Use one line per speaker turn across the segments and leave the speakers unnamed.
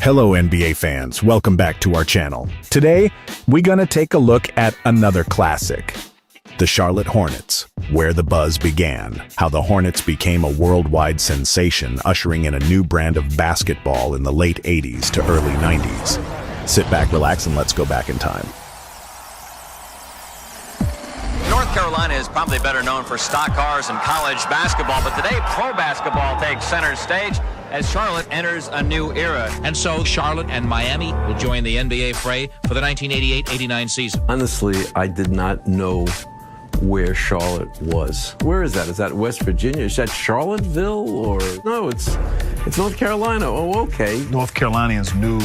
Hello NBA fans, welcome back to our channel. Today, we're gonna take a look at another classic. The Charlotte Hornets, where the buzz began. How the Hornets became a worldwide sensation, ushering in a new brand of basketball in the late 80s to early 90s. Sit back, relax, and let's go back in time.
North Carolina is probably better known for stock cars and college basketball, but today pro basketball takes center stage as Charlotte enters a new era.
And so Charlotte and Miami will join the NBA fray for the 1988-89 season.
Honestly, I did not know where Charlotte was. Where is that? Is that West Virginia? Is that Charlottesville? Or no, it's North Carolina. Oh, okay.
North Carolinians knew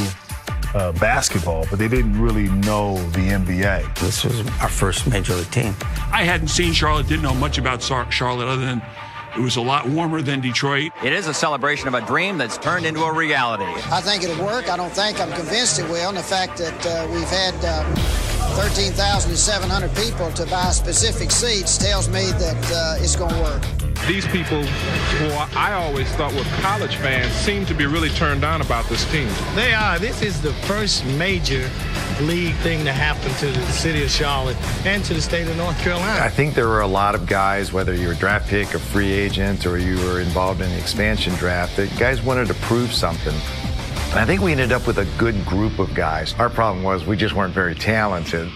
basketball, but they didn't really know the NBA.
This was our first major league team.
I hadn't seen Charlotte, didn't know much about Charlotte other than it was a lot warmer than Detroit.
It is a celebration of a dream that's turned into a reality.
I think it'll work. I don't think I'm convinced it will. And the fact that we've had 13,700 people to buy specific seats tells me that it's going to work.
These people, who I always thought were college fans, seem to be really turned on about this team.
They are. This is the first major league thing to happen to the city of Charlotte and to the state of North Carolina.
I think there were a lot of guys, whether you were a draft pick, a free agent, or you were involved in the expansion draft, that guys wanted to prove something. And I think we ended up with a good group of guys. Our problem was we just weren't very talented.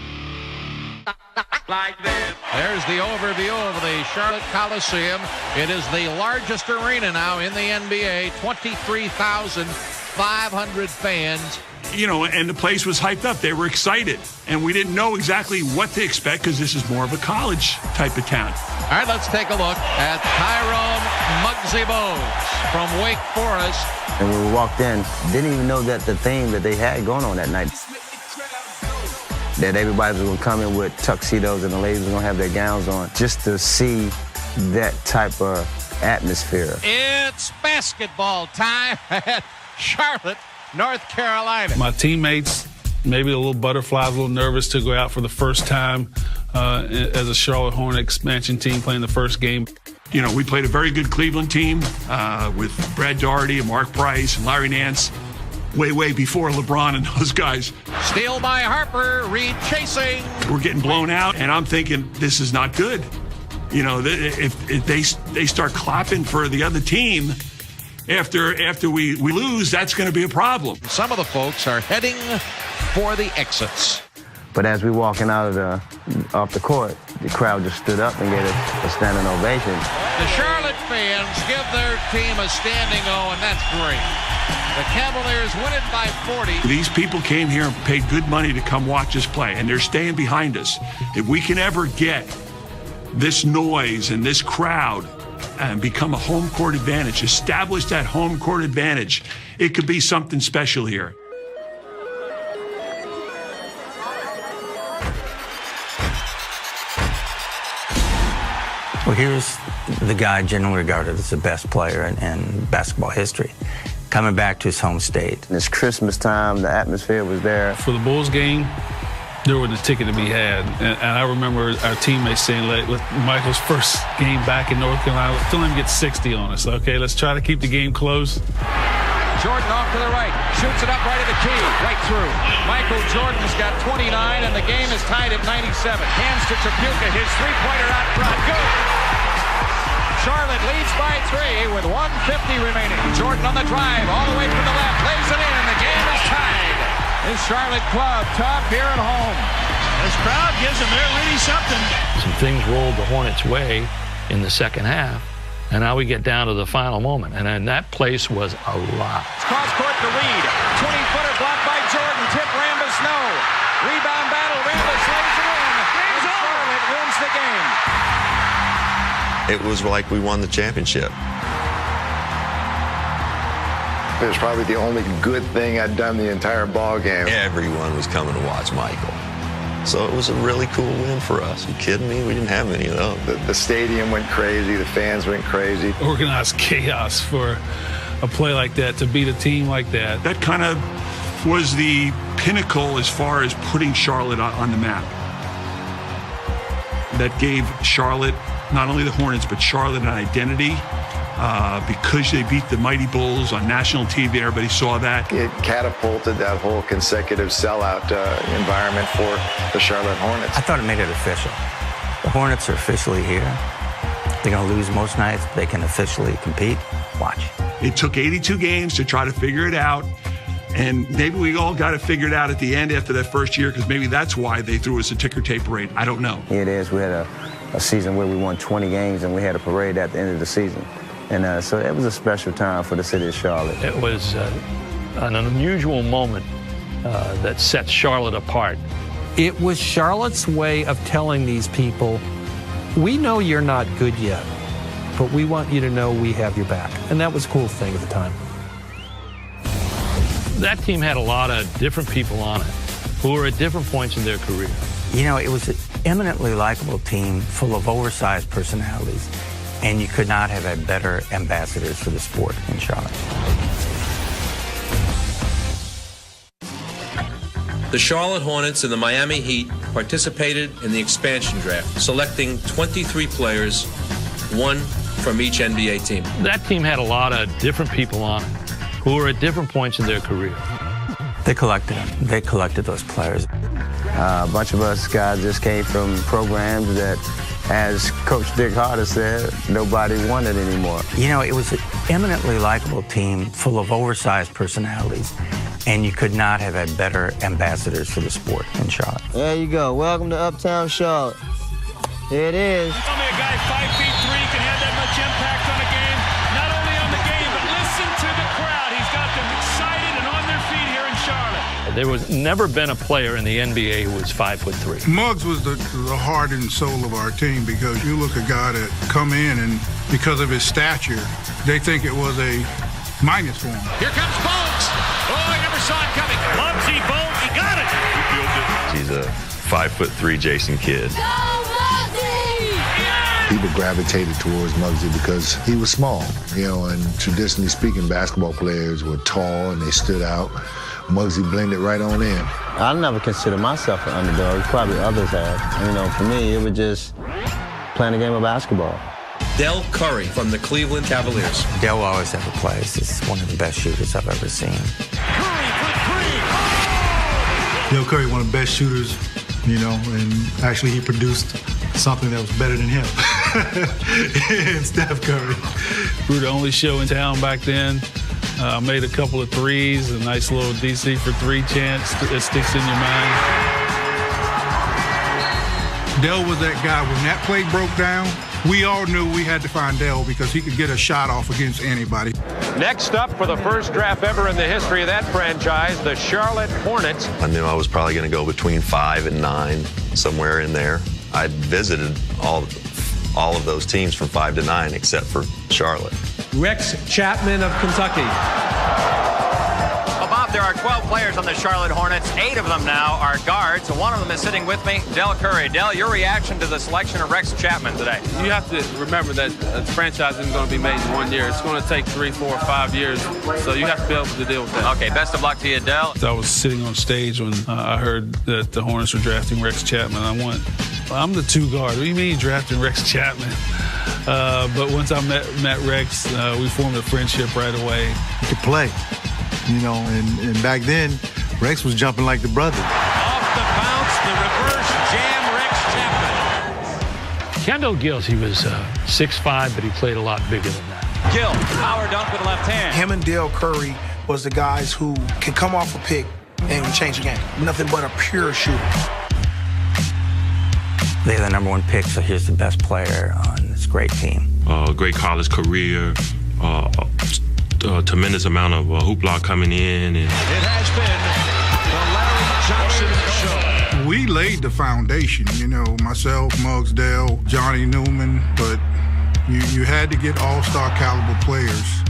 There's the overview of the Charlotte Coliseum. It is the largest arena now in the NBA, 23,500 fans.
You know, and the place was hyped up. They were excited. And we didn't know exactly what to expect because this is more of a college type of town.
All right, let's take a look at Tyrone Muggsy Bogues from Wake Forest.
And when we walked in, didn't even know that the thing that they had going on that night, that everybody was going to come in with tuxedos and the ladies were going to have their gowns on, just to see that type of atmosphere.
It's basketball time at Charlotte, North Carolina.
My teammates, maybe a little butterflies, a little nervous to go out for the first time as a Charlotte Hornet expansion team playing the first game.
You know, we played a very good Cleveland team with Brad Daugherty and Mark Price and Larry Nance. Way before LeBron and those guys.
Steal by Harper, Reed chasing.
We're getting blown out, and I'm thinking this is not good. You know, if they start clapping for the other team after we lose, that's going to be a problem.
Some of the folks are heading for the exits.
But as we walking out of off the court, the crowd just stood up and gave us a standing ovation.
The Charlotte fans give their team a standing O, and that's great. The Cavaliers win it by 40.
These people came here and paid good money to come watch us play, and they're staying behind us. If we can ever get this noise and this crowd and become a home court advantage, establish that home court advantage, it could be something special here.
Well, here's the guy generally regarded as the best player in basketball history, coming back to his home state. It's Christmas time, the atmosphere was there.
For the Bulls game, there was a ticket to be had. And I remember our teammates saying, with Michael's first game back in North Carolina, let's let him get 60 on us. Okay, let's try to keep the game close.
Jordan off to the right, shoots it up right at the key, right through. Michael Jordan's got 29, and the game is tied at 97. Hands to Tripucka, his three-pointer out front, good! Charlotte leads by 3 with 1:50 remaining. Jordan on the drive, all the way from the left, lays it in, and the game is tied. This Charlotte club, top here at home.
This crowd gives them, they're really something.
Some things rolled the Hornets' way in the second half, and now we get down to the final moment, and then that place was a lot.
Cross court to Reed, 20-footer blocked by Jordan, tip Rambis, no. Rebound battle, Rambis lays it in, and Charlotte wins the game.
It was like we won the championship.
It was probably the only good thing I'd done the entire ball game.
Everyone was coming to watch Michael. So it was a really cool win for us. You kidding me? We didn't have many of those.
The stadium went crazy. The fans went crazy.
Organized chaos for a play like that, to beat a team like that.
That kind of was the pinnacle as far as putting Charlotte on the map. That gave Charlotte, not only the Hornets, but Charlotte an identity. because they beat the Mighty Bulls on national TV. Everybody saw that.
It catapulted that whole consecutive sellout environment for the Charlotte Hornets.
I thought it made it official. The Hornets are officially here. They're going to lose most nights. They can officially compete. Watch.
It took 82 games to try to figure it out. And maybe we all got it figured out at the end after that first year, because maybe that's why they threw us a ticker tape parade. I don't know.
It is. We had a season where we won 20 games, and we had a parade at the end of the season. And so it was a special time for the city of Charlotte.
It was an unusual moment that set Charlotte apart.
It was Charlotte's way of telling these people, we know you're not good yet, but we want you to know we have your back. And that was a cool thing at the time.
That team had a lot of different people on it who were at different points in their career.
You know, it was an eminently likable team full of oversized personalities, and you could not have had better ambassadors for the sport in Charlotte.
The Charlotte Hornets and the Miami Heat participated in the expansion draft, selecting 23 players, one from each NBA team.
That team had a lot of different people on it who were at different points in their career.
They collected them. They collected those players. A bunch of us guys just came from programs that, as Coach Dick Harder said, nobody wanted anymore. You know, it was an eminently likable team full of oversized personalities, and you could not have had better ambassadors for the sport in Charlotte. There you go. Welcome to Uptown Charlotte. Here it is.
Tell me a guy 5'3" can have that much impact on a game, not only on the game, but listen to the crowd. He's got them excited and on their feet here in Charlotte.
There was never been a player in the NBA who was 5'3".
Muggs was the heart and soul of our team, because you look at a guy that come in and because of his stature, they think it was a minus for him.
Here comes Bones. Oh, I never saw it coming. Muggsy Bones, he got it.
He's a 5'3" Jason Kidd.
People gravitated towards Muggsy because he was small, you know, and traditionally speaking, basketball players were tall and they stood out. Muggsy blended right on in.
I never considered myself an underdog. Probably others have. You know, for me, it was just playing a game of basketball.
Del Curry from the Cleveland Cavaliers.
Del will always have a place. He's one of the best shooters I've ever seen.
Del Curry, one of the best shooters, you know, and actually he produced something that was better than him. And Steph Curry.
We were the only show in town back then. Made a couple of threes, a nice little DC for three chance that sticks in your mind.
Del was that guy. When that play broke down, we all knew we had to find Del because he could get a shot off against anybody.
Next up, for the first draft ever in the history of that franchise, the Charlotte Hornets.
I knew I was probably going to go between 5 and 9, somewhere in there. I visited all of those teams from 5 to 9, except for Charlotte.
Rex Chapman of Kentucky.
Well, Bob, there are 12 players on the Charlotte Hornets. 8 of them now are guards. One of them is sitting with me, Del Curry. Del, your reaction to the selection of Rex Chapman today?
You have to remember that a franchise isn't going to be made in 1 year. It's going to take 3, 4, 5 years, so you have to be able to deal with that.
Okay, best of luck to you, Del.
I was sitting on stage when I heard that the Hornets were drafting Rex Chapman. I went, I'm the 2 guard. What do you mean drafting Rex Chapman? But once I met Rex, we formed a friendship right away.
He could play, you know, and back then, Rex was jumping like the brother.
Off the bounce, the reverse jam, Rex Chapman.
Kendall Gills, he was 6'5", but he played a lot bigger than that.
Gill, power dunk with the left hand.
Him and Del Curry was the guys who can come off a pick and change the game. Nothing but a pure shooter.
They're the #1 pick, so here's the best player on this great team.
Great college career, a tremendous amount of hoopla coming in. And
it has been the Larry Johnson Show.
We laid the foundation, you know, myself, Muggs, Del, Johnny Newman, but you had to get all-star caliber players.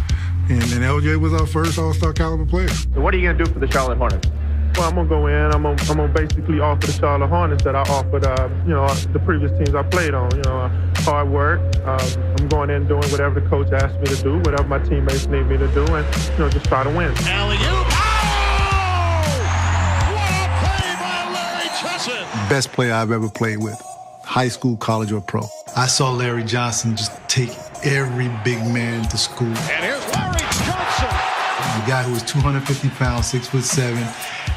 And LJ was our first all-star caliber player.
So what are you going to do for the Charlotte Hornets?
Well, I'm going to go in. I'm gonna basically offer the Charlotte Hornets that I offered, the previous teams I played on. Hard work. I'm going in doing whatever the coach asked me to do, whatever my teammates need me to do, and, just try to win.
Alley-oop. Oh! What a play by Larry Johnson.
Best player I've ever played with, high school, college, or pro.
I saw Larry Johnson just take
every big man to school.
And here's Larry Johnson.
The guy who was 250 pounds, 6'7",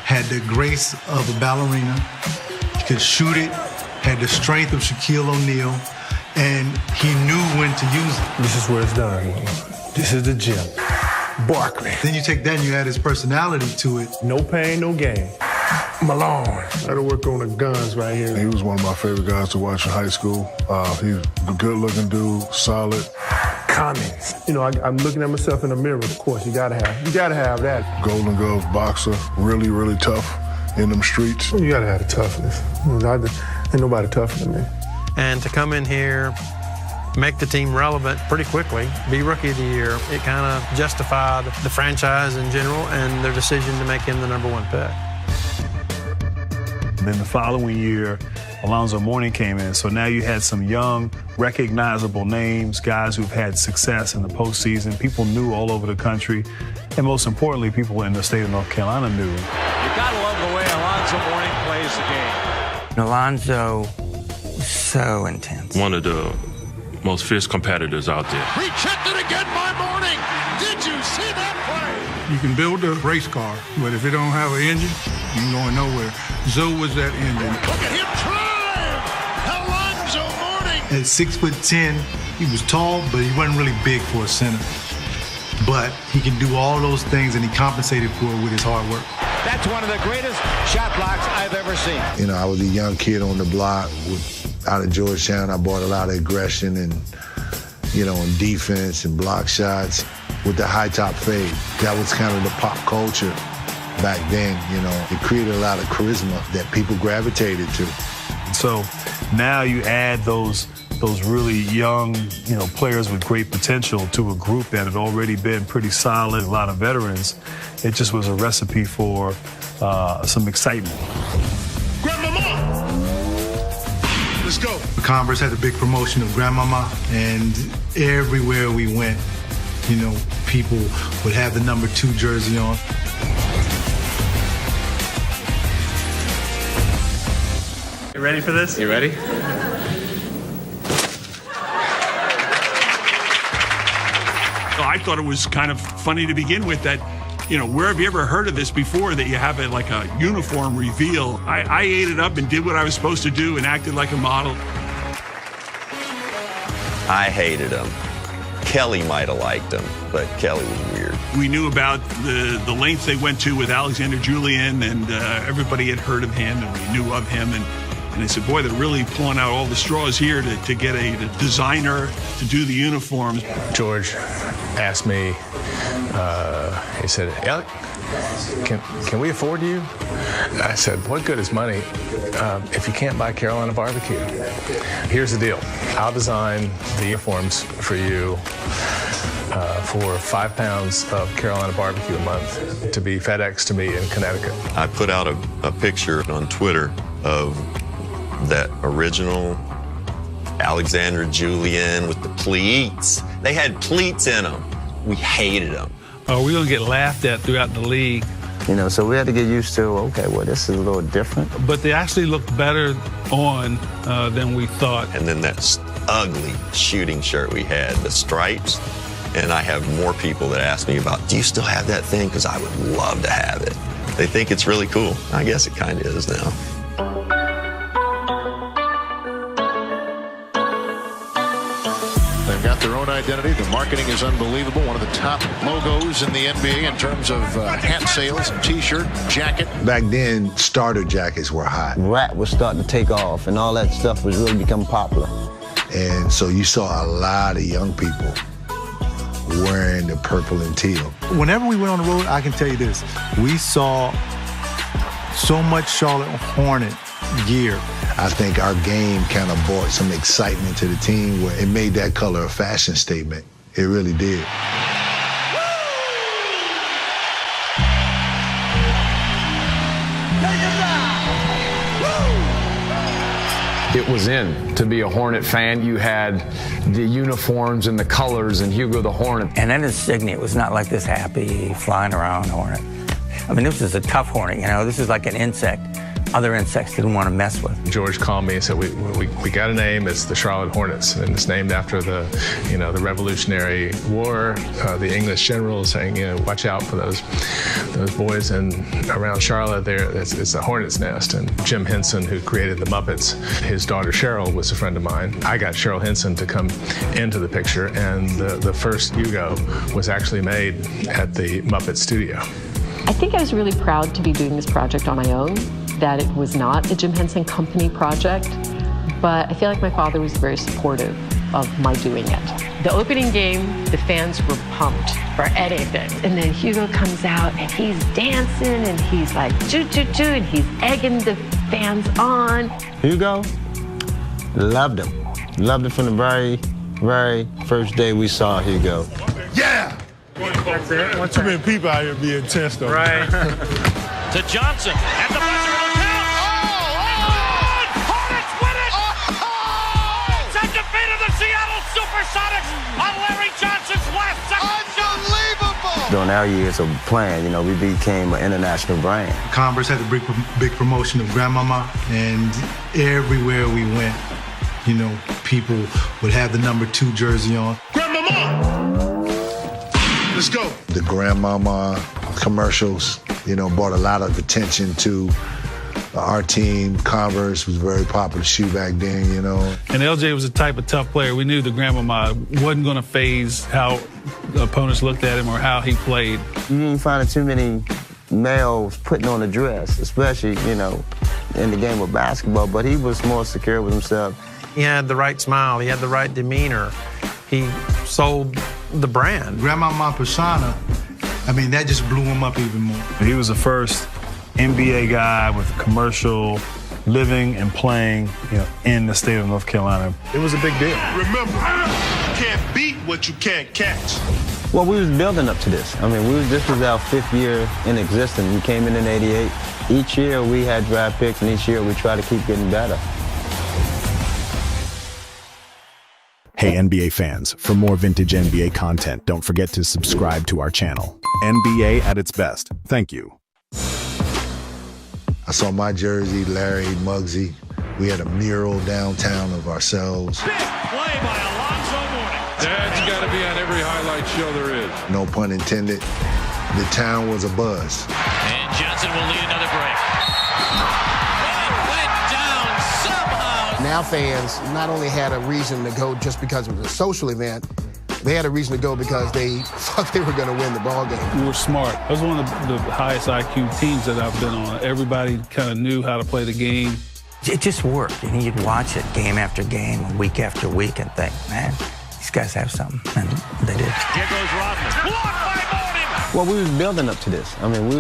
had the grace of a ballerina, could shoot it, had the strength of Shaquille O'Neal, and he knew when to use it.
This is where it's done. This is the gym. Barkley.
Then you take that and you add his personality to it.
No pain, no gain. Malone. I had to work on the guns right here.
He was one of my favorite guys to watch in high school. He's a good-looking dude, solid.
Cummings. You know, I'm looking at myself in the mirror, of course. You gotta have that.
Golden Glove boxer, really, really tough in them streets.
You gotta have the toughness. Ain't nobody tougher than me.
And to come in here, make the team relevant pretty quickly, be Rookie of the Year, it kind of justified the franchise in general and their decision to make him the #1 pick.
Then the following year, Alonzo Mourning came in, so now you had some young, recognizable names, guys who've had success in the postseason. People knew all over the country, and most importantly, people in the state of North Carolina knew.
You gotta love the way Alonzo Mourning plays the game.
Alonzo was so intense.
One of the most fierce competitors out there.
He checked it again by Mourning. Did you see that play?
You can build a race car, but if it don't have an engine, you ain't going nowhere. Zoe was that engine.
Look at him drive! Alonzo Mourning!
At 6'10", he was tall, but he wasn't really big for a center. But he can do all those things, and he compensated for it with his hard work.
That's one of the greatest shot blocks I've ever seen.
You know, I was a young kid on the block out of Georgetown. I brought a lot of aggression and, you know, and defense and block shots with the high top fade. That was kind of the pop culture back then, you know. It created a lot of charisma that people gravitated to.
So now you add those really young, you know, players with great potential to a group that had already been pretty solid, a lot of veterans. It just was a recipe for some excitement.
Grandmama! Let's go.
Converse had a big promotion of Grandmama, and everywhere we went, you know, people would have the #2 jersey on.
You ready for this?
You ready?
I thought it was kind of funny to begin with that, you know, where have you ever heard of this before that you have like a uniform reveal? I ate it up and did what I was supposed to do and acted like a model.
I hated him. Kelly might have liked him, but Kelly was weird.
We knew about the lengths they went to with Alexander Julian, and everybody had heard of him, and we knew of him. And I said, boy, they're really pulling out all the straws here to get a designer to do the uniforms.
George asked me, he said, Alec, can we afford you? I said, what good is money if you can't buy Carolina barbecue? Here's the deal. I'll design the uniforms for you for 5 pounds of Carolina barbecue a month to be FedEx to me in Connecticut.
I put out a picture on Twitter of that original Alexander Julian with the pleats. They had pleats in them. We hated them.
We're going to get laughed at throughout the league.
You know, so we had to get used to, okay, well, this is a little different.
But they actually looked better on than we thought.
And then that ugly shooting shirt we had, the stripes. And I have more people that ask me about, do you still have that thing? Because I would love to have it. They think it's really cool. I guess it kind of is now.
They've got their own identity. The marketing is unbelievable. One of the top logos in the NBA in terms of hat sales and T-shirt, jacket.
Back then, starter jackets were hot.
Rap was starting to take off, and all that stuff was really becoming popular.
And so you saw a lot of young people wearing the purple and teal.
Whenever we went on the road, I can tell you this, we saw so much Charlotte Hornet gear.
I think our game kind of brought some excitement to the team where it made that color a fashion statement. It really did.
It was in to be a Hornet fan. You had the uniforms and the colors and Hugo the Hornet.
And that insignia was not like this happy, flying around Hornet. I mean, this is a tough Hornet, you know. This is like an insect
other insects didn't want to mess with.
George called me and said, we got a name. It's the Charlotte Hornets, and it's named after the Revolutionary War. The English generals saying, watch out for those boys. And around Charlotte, it's a hornet's nest. And Jim Henson, who created the Muppets, his daughter Cheryl was a friend of mine. I got Cheryl Henson to come into the picture, and the first Hugo was actually made at the Muppet studio.
I think I was really proud to be doing this project on my own, that it was not a Jim Henson Company project, but I feel like my father was very supportive of my doing it. The opening game, the fans were pumped for anything. And then Hugo comes out and he's dancing and he's like, choo, choo, choo, and he's egging the fans on.
Hugo, loved him. Loved him from the very, very first day we saw Hugo.
Yeah!
That's it.
What's too many people out here being intense, though.
Right.
To Johnson. At the buzzer, it'll count. Hornets win it! It's a defeat of the Seattle Supersonics on Larry Johnson's last second. Unbelievable!
During our years of playing, we became an international brand.
Converse had a big promotion of Grandmama, and everywhere we went, people would have the number 2 jersey on.
Grandmama! Let's go.
The Grandmama commercials, brought a lot of attention to our team. Converse was a very popular shoe back then,
And LJ was the type of tough player. We knew the Grandmama wasn't going to phase how the opponents looked at him or how he played.
You didn't find too many males putting on a dress, especially, in the game of basketball, but he was more secure with himself.
He had the right smile. He had the right demeanor. He sold the brand.
Grandmama persona, that just blew him up even more.
He was the first NBA guy with commercial living and playing, in the state of North Carolina. It was a big deal. Remember, you can't beat what you can't catch.
Well, we was building up to this. This was our 5th year in existence. We came in '88. Each year we had draft picks, and each year we try to keep getting better.
Hey NBA fans, for more vintage NBA content, don't forget to subscribe to our channel. NBA at its best. Thank you.
I saw my jersey, Larry, Muggsy. We had a mural downtown of ourselves.
Big play by Alonzo Mourning.
That's got to be on every highlight show there is.
No pun intended. The town was abuzz.
And Johnson will lead another break. Went down somehow.
Now fans not only had a reason to go just because it was a social event, they had a reason to go because they thought they were going to win the ball game.
We were smart. That was one of the highest IQ teams that I've been on. Everybody kind of knew how to play the game.
It just worked, and you'd watch it game after game, week after week, and think, man, these guys have something, and they did.
Here goes Rodman. Blocked by Mourning.
Well, we was building up to this.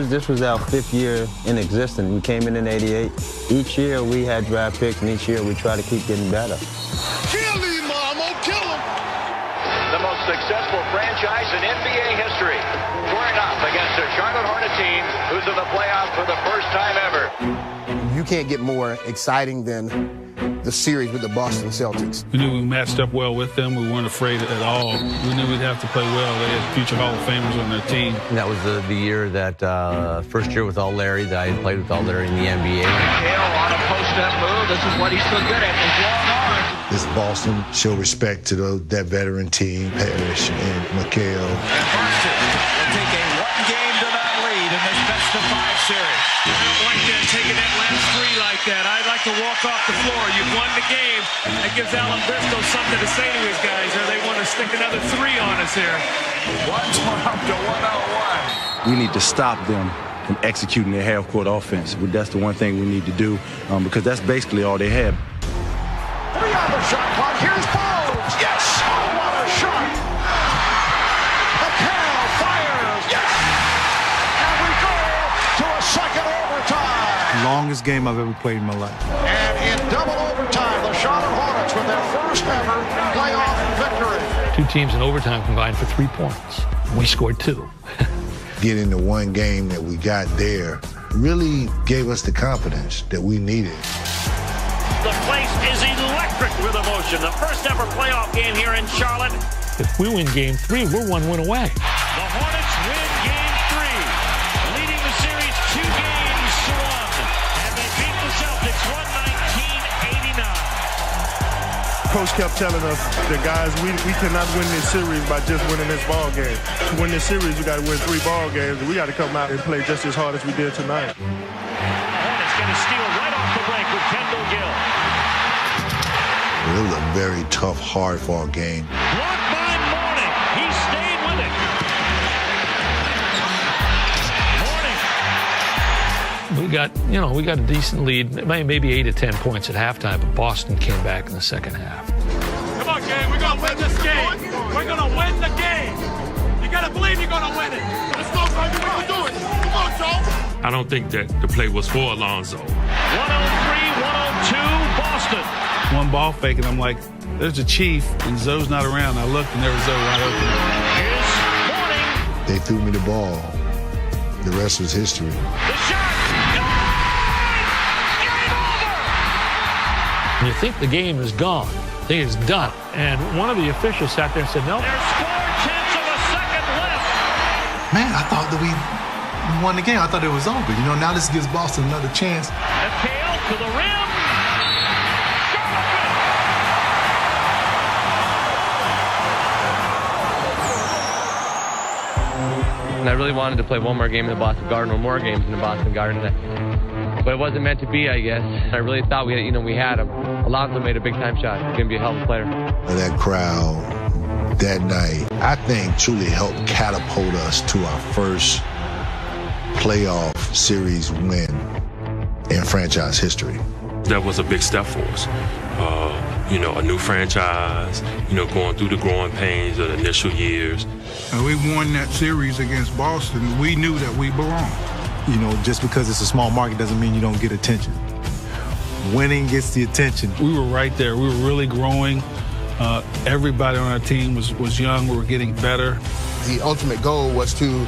This was our 5th year in existence. We came in '88. Each year we had draft picks, and each year we try to keep getting better.
Kill him, Mama, kill him!
The most successful franchise in NBA history, squaring off against a Charlotte Hornet team who's in the playoffs for the first time ever.
You can't get more exciting than the series with the Boston Celtics.
We knew we matched up well with them. We weren't afraid at all. We knew we'd have to play well. They had future Hall of Famers on their team.
And that was the year that, first year with all Larry, that I had played with all Larry in the NBA.
Hale on a post-up move. This is what he's so good at. He's long arms.
This Boston show respect to that veteran team, Parrish and McHale.
And Boston will take a one-game-to-none lead in this best-of-5 series. You don't like taking that last 3 like that. I'd like to walk off the floor. You've won the game. That gives Alan Briscoe something to say to his guys, or they want to stick another 3 on us here.
1-12 to 101.
We need to stop them from executing their half-court offense. That's the one thing we need to do because that's basically all they have.
3 on the shot clock. Here's Bones. Yes! Oh, what a shot! McHale fires. Yes! And we go to a second overtime.
Longest game I've ever played in my life.
And in double overtime, the Charlotte Hornets with their first ever playoff victory.
2 teams in overtime combined for 3 points. We scored 2.
Getting the one game that we got there really gave us the confidence that we needed.
The place is electric with emotion. The first ever playoff game here in Charlotte.
If we win game 3, we're 1 win away.
The Hornets win game 3, leading the series 2 games to 1. And they beat the
coach kept telling us, the guys, we cannot win this series by just winning this ball game. To win this series, we got to win 3 ball games, and we got to come out and play just as hard as we did tonight.
Hornets get a steal right off the break with Kendall Gill.
It was a very tough, hard-fought game.
Blocked by Mourning. He stayed with it. Mourning.
We got a decent lead, maybe 8 to 10 points at halftime, but Boston came back in the second half.
Come on, gang, we're gonna win this game. We're gonna win the game. You gotta believe you're gonna win it. Let's go, baby. We can do it. Come on, Joe.
I don't think that the play was for Alonzo.
103, 102, Boston.
One ball fake, and I'm like, there's a Chief, and Zoe's not around. I looked, and there was Zoe wide open.
Here's Mourning.
They threw me the ball. The rest was history.
The shot.
You think the game is gone. I think it's done. And one of the officials sat there and said, no.
There's 4/10 of a second left.
Man, I thought that we won the game. I thought it was over. Now this gives Boston another chance.
McHale to the rim.
And I really wanted to play one more game in the Boston Garden, or more games in the Boston Garden. But it wasn't meant to be, I guess. I really thought we had him. Alonzo made a big-time shot. He's going to be a hell of a player.
That crowd that night, I think, truly helped catapult us to our first playoff series win in franchise history.
That was a big step for us. A new franchise, going through the growing pains of the initial years.
And we won that series against Boston. We knew that we belonged.
Just because it's a small market doesn't mean you don't get attention. Winning gets the attention.
We were right there. We were really growing. Everybody on our team was young. We were getting better.
The ultimate goal was to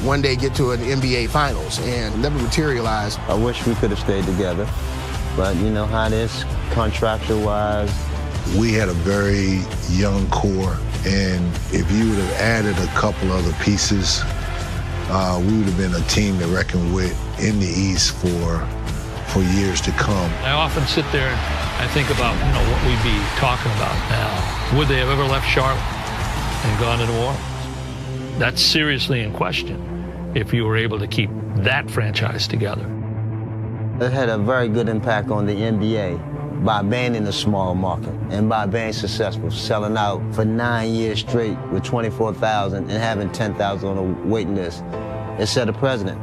one day get to an NBA Finals, and never materialized.
I wish we could have stayed together, but you know how it is, contractual-wise.
We had a very young core, and if you would have added a couple other pieces, we would have been a team to reckon with in the East for years to come.
I often sit there and I think about what we'd be talking about now. Would they have ever left Charlotte and gone to New Orleans? That's seriously in question if you were able to keep that franchise together.
It had a very good impact on the NBA by being in a small market and by being successful, selling out for 9 years straight with 24,000 and having 10,000 on the waiting list. It set a precedent.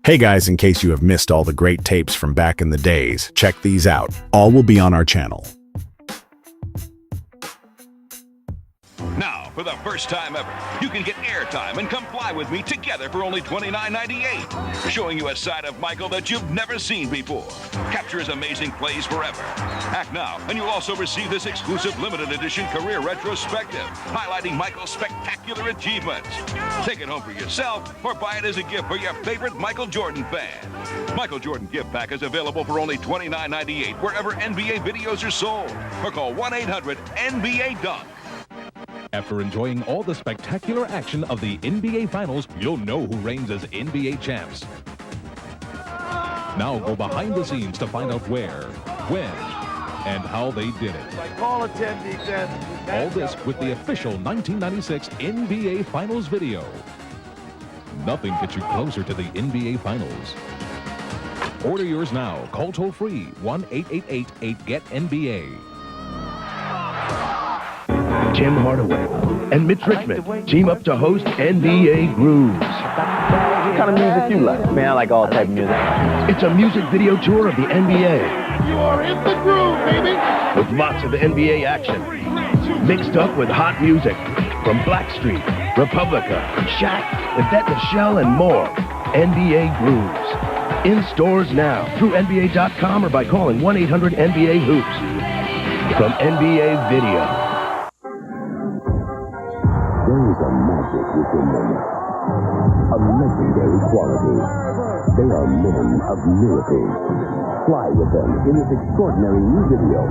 Hey guys, in case you have missed all the great tapes from back in the days, check these out. All will be on our channel.
Now, for the first time ever, you can get airtime and come fly with me together for only $29.98. Showing you a side of Michael that you've never seen before. Capture his amazing plays forever. Act now, and you'll also receive this exclusive limited edition career retrospective, highlighting Michael's spectacular achievements. Take it home for yourself, or buy it as a gift for your favorite Michael Jordan fan. Michael Jordan gift pack is available for only $29.98 wherever NBA videos are sold. Or call 1-800-NBA-DUNK.
After enjoying all the spectacular action of the NBA Finals, you'll know who reigns as NBA champs. Now go behind the scenes to find out where, when, and how they did it.
Call a 10 defense.
All this with the official 1996 NBA Finals video. Nothing gets you closer to the NBA Finals. Order yours now. Call toll-free 1-888-8-GET-NBA.
Tim Hardaway and Mitch Richmond team up to host NBA Grooves.
What kind of music you like? Man, I like all type of music.
It's a music video tour of the NBA.
You are in the groove, baby.
With lots of NBA action. Mixed up with hot music from Blackstreet, Republica, Shaq, Yvette Michelle, and more. NBA Grooves. In stores now through NBA.com or by calling 1-800-NBA-HOOPS. From NBA Video.
There is a magic within them, a legendary quality,
They are men of miracles. Fly with them in this extraordinary new video,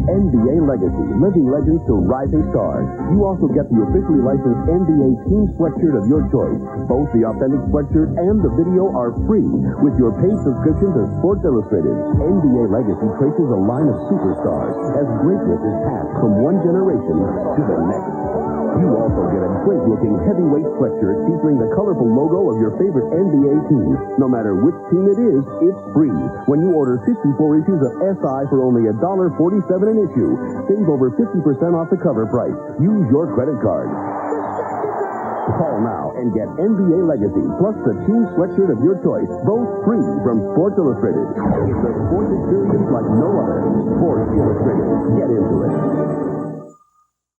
NBA Legacy, Living Legends to Rising Stars. You also get the officially licensed NBA team sweatshirt of your choice. Both the authentic sweatshirt and the video are free with your paid subscription to Sports Illustrated. NBA Legacy traces a line of superstars as greatness is passed from one generation to the next. You also get a great-looking heavyweight sweatshirt featuring the colorful logo of your favorite NBA team. No matter which team it is, it's free when you order 54 issues of SI for only $1.47 an issue. Save over 50% off the cover price. Use your credit card. Call now and get NBA Legacy plus the team sweatshirt of your choice, both free from Sports Illustrated. It's a sports experience like no other. Sports Illustrated. Get into it.